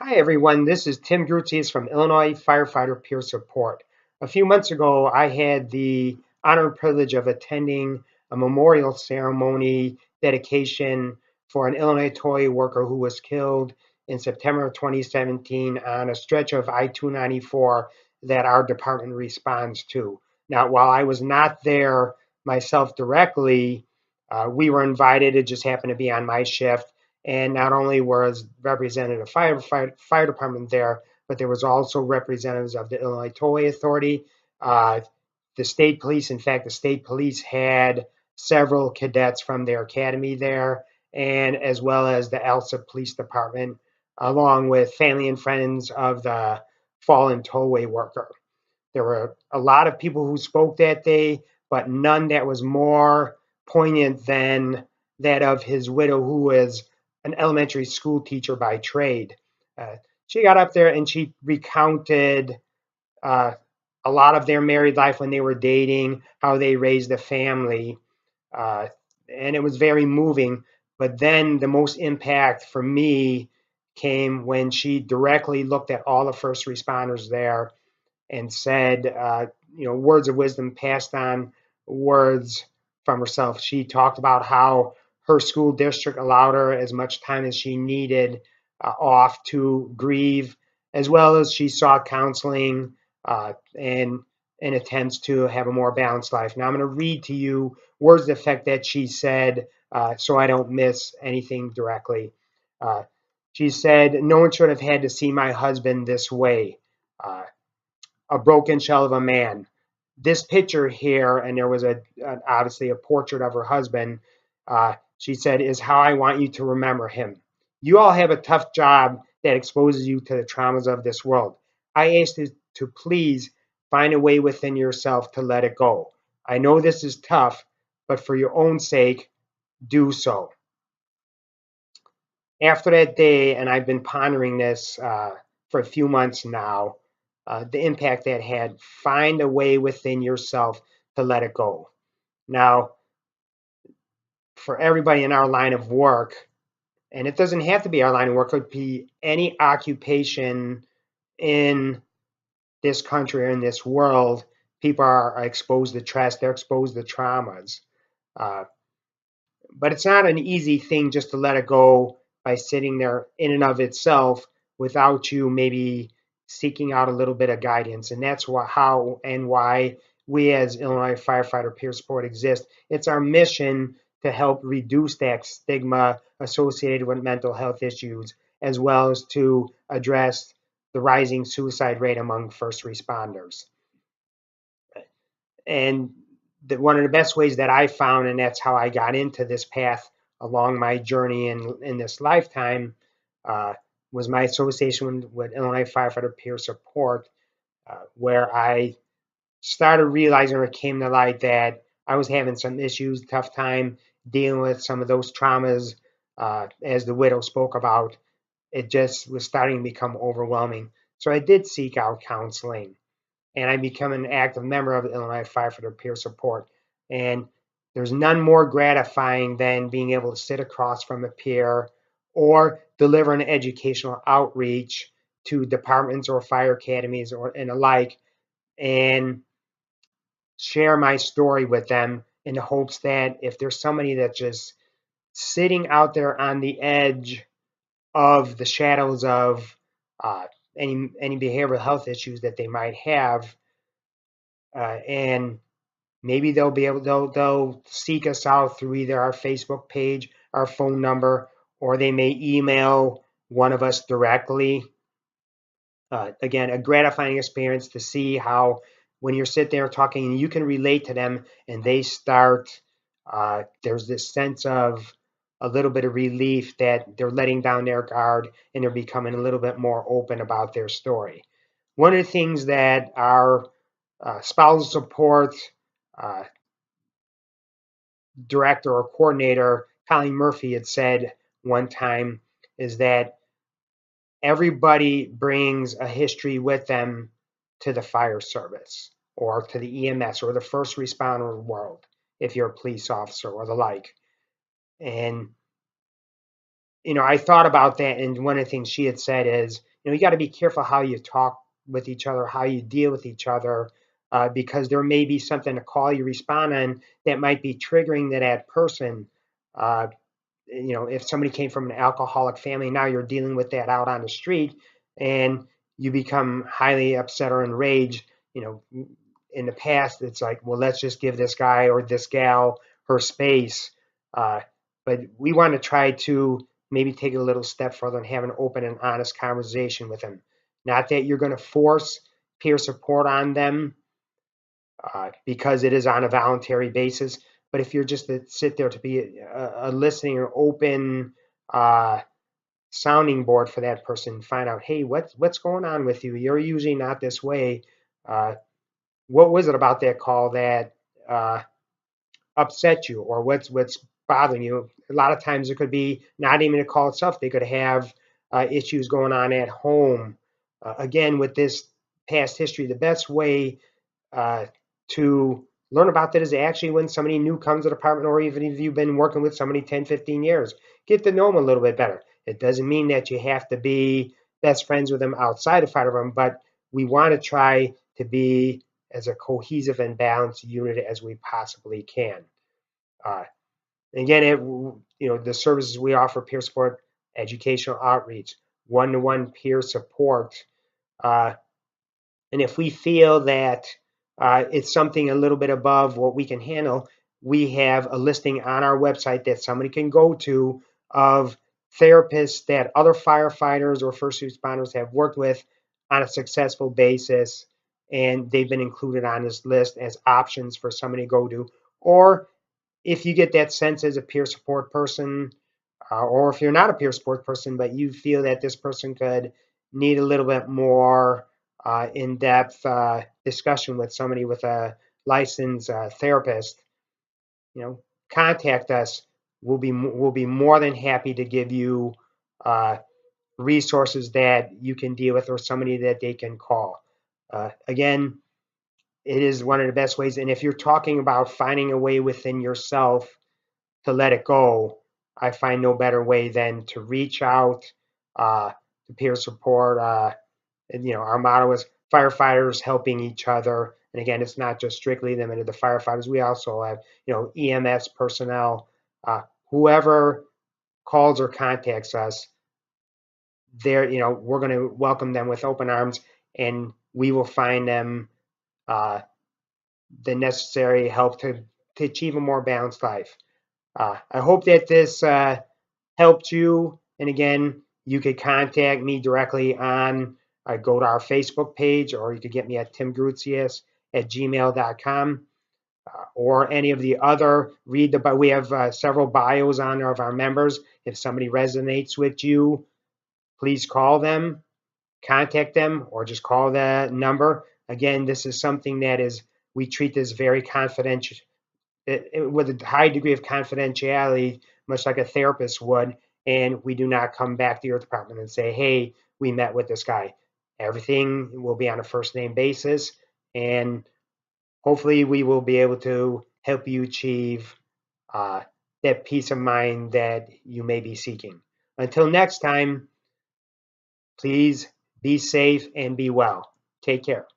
Hi everyone, this is Tim Grutzius from Illinois Firefighter Peer Support. A few months ago, I had the honor and privilege of attending a memorial ceremony dedication for an Illinois toy worker who was killed in September of 2017 on a stretch of I-294 that our department responds to. Now, while I was not there myself directly, we were invited. It just happened to be on my shift. And not only was representative fire department there, but there was also representatives of the Illinois Tollway Authority, uh, the state police. In fact, the state police had several cadets from their academy there, and as well as the ELSA Police Department, along with family and friends of the fallen tollway worker. There were a lot of people who spoke that day, but none that was more poignant than that of his widow, who was an elementary school teacher by trade. Uh, she got up there and she recounted uh, a lot of their married life when they were dating, how they raised a family, uh, and it was very moving. But then the most impact for me came when she directly looked at all the first responders there and said, words of wisdom, passed on words from herself. She talked about how her school district allowed her as much time as she needed off to grieve, as well as she sought counseling and attempts to have a more balanced life. Now I'm going to read to you words of the effect that she said, so I don't miss anything directly. Uh, she said, "No one should have had to see my husband this way. Uh, a broken shell of a man." This picture here, and there was obviously a portrait of her husband. She said, "Is how I want you to remember him. You all have a tough job that exposes you to the traumas of this world. I ask you to please find a way within yourself to let it go. I know this is tough, but for your own sake, do so." After that day, and I've been pondering this for a few months now, the impact that had, find a way within yourself to let it go. Now, for everybody in our line of work, and it doesn't have to be our line of work, it could be any occupation in this country or in this world, people are exposed to stress, they're exposed to traumas. Uh, but it's not an easy thing just to let it go by sitting there in and of itself without you maybe seeking out a little bit of guidance. And that's how and why we as Illinois Firefighter Peer Support exist. It's our mission to help reduce that stigma associated with mental health issues, as well as to address the rising suicide rate among first responders. And one of the best ways that I found, and that's how I got into this path along my journey in this lifetime, uh, was my association with Illinois Firefighter Peer Support, where I started realizing, or it came to light, that I was having some issues, tough time dealing with some of those traumas, as the widow spoke about. It just was starting to become overwhelming. So I did seek out counseling, and I become an active member of the Illinois Firefighter Peer Support. And there's none more gratifying than being able to sit across from a peer or deliver an educational outreach to departments or fire academies or and alike, and share my story with them in the hopes that if there's somebody that's just sitting out there on the edge of the shadows of uh, any behavioral health issues that they might have, and maybe they'll seek us out through either our Facebook page, our phone number, or they may email one of us directly. Again, a gratifying experience to see how when you're sitting there talking and you can relate to them and they start, there's this sense of a little bit of relief that they're letting down their guard and they're becoming a little bit more open about their story. One of the things that our spousal support uh, director or coordinator, Colleen Murphy, had said one time is that everybody brings a history with them to the fire service or to the EMS or the first responder world, if you're a police officer or the like. And, I thought about that. And one of the things she had said is, you got to be careful how you talk with each other, how you deal with each other, because there may be something to call you respond on that might be triggering to that person. If somebody came from an alcoholic family, now you're dealing with that out on the street, and you become highly upset or enraged. In the past, it's like, well, let's just give this guy or this gal her space. But we want to try to maybe take it a little step further and have an open and honest conversation with them. Not that you're going to force peer support on them, because it is on a voluntary basis. But if you're just to sit there to be a listening or open sounding board for that person, find out, hey, what's going on with you? You're usually not this way. What was it about that call that upset you, or what's bothering you? A lot of times it could be not even a call itself. They could have issues going on at home. Again, with this past history, the best way to learn about that is actually when somebody new comes to the department, or even if you've been working with somebody 10, 15 years, get to know them a little bit better. It doesn't mean that you have to be best friends with them outside of fire department, but we want to try to be as a cohesive and balanced unit as we possibly can. Again, the services we offer: peer support, educational outreach, one-to-one peer support. And if we feel that it's something a little bit above what we can handle, we have a listing on our website that somebody can go to of therapists that other firefighters or first responders have worked with on a successful basis, and they've been included on this list as options for somebody to go to. Or if you get that sense as a peer support person, or if you're not a peer support person, but you feel that this person could need a little bit more in-depth discussion with somebody with a licensed therapist, contact us. We'll be more than happy to give you resources that you can deal with, or somebody that they can call. Again, it is one of the best ways. And if you're talking about finding a way within yourself to let it go, I find no better way than to reach out to peer support. And our motto is firefighters helping each other. And again, it's not just strictly limited to firefighters. We also have, EMS personnel. Whoever calls or contacts us, we're going to welcome them with open arms, and we will find them the necessary help to achieve a more balanced life. I hope that this helped you. And again, you could contact me directly on, go to our Facebook page, or you could get me at timgruzius@gmail.com, or any of the other, we have several bios on there of our members. If somebody resonates with you, please call them, contact them, or just call the number. Again, this is something that we treat this very confidential, with a high degree of confidentiality, much like a therapist would. And we do not come back to your department and say, hey, we met with this guy. Everything will be on a first name basis, and hopefully we will be able to help you achieve that peace of mind that you may be seeking. Until next time, please be safe and be well. Take care.